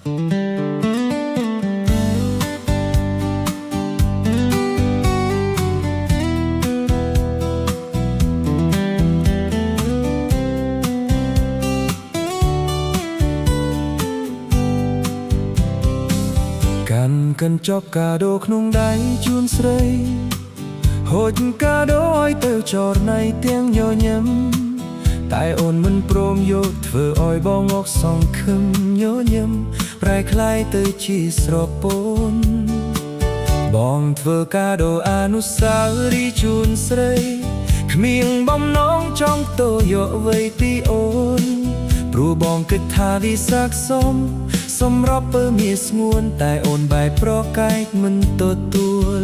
កាន់ចប់កាដូក្នុងដៃជូនស្រីហូចកាដូឲ្យទៅចរណៃទាំងញញឹមតែអូនមិនព្រមយកធ្វើឲ្យបងអកសង្ឃឹមញញឹមប្រែคล้ายទៅជាស្រពូនបងធ្វើកាដូអនុស្សាវរីយ៍ជូនស្រីគ្មានបំណងចង់ទៅយកអ្វីពីអូនព្រោះបងគិតថាវាស័ក្តិសមសម្រាប់ពើមាសស្ងួនតែអូនបែបប្រកែកមិនទទួល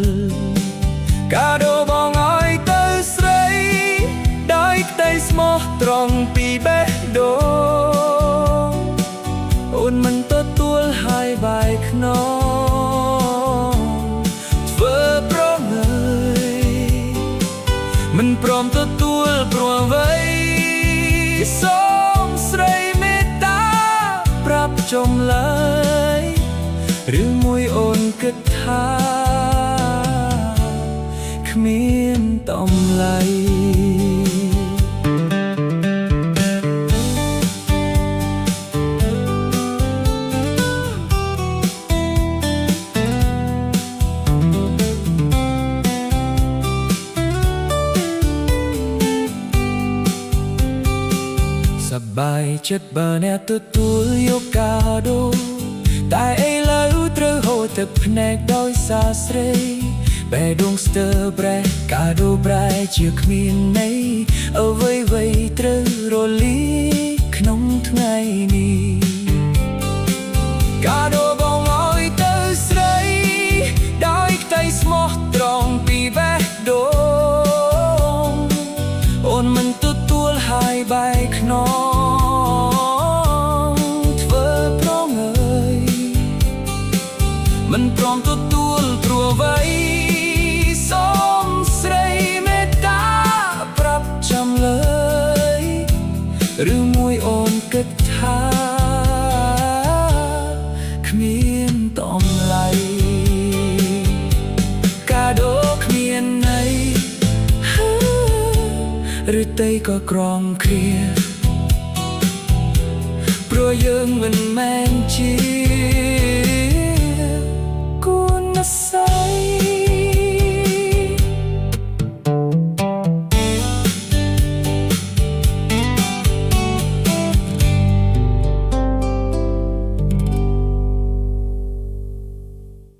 កាដូបងឲ្យទៅស្រីដោយក្តីស្មោះត្រង់ពីបេះដូងអូនមិនទទួលហើយបែកខ្នងធ្វើប្រងើយមិនព្រមទទួលព្រោះអ្វីសូមស្រីមេត្តាប្រាប់ចំឡើយឬមួយអូនគិតថាគ្មានតម្លៃសប្បាយចិត្តបើអ្នកទទួលយកកាដូតែឥឡូវត្រូវហូរទឹកភ្នែកដោយសារស្រីបេះដូងស្ទើរប្រេះកាដូប្រែជាគ្មានន័យអ្វីត្រូវរលាយក្នុងថ្ងៃនេះកាដូបងឲ្យទៅស្រីដោយក្តីស្មោះត្រង់ពីបេះដូងអូនមិនទទួលហើយបែកខ្នងធ្វើប្រងើយមិនព្រមទទួលព្រោះអ្វីសូមស្រីមេត្តាប្រាប់ចាំលើយឬមួយអូនគិតថាគ្មានតម្លៃកាដូគ្មានន័យឬតែក៏ក្រំគ្រាព្រោះយើងមិនមែន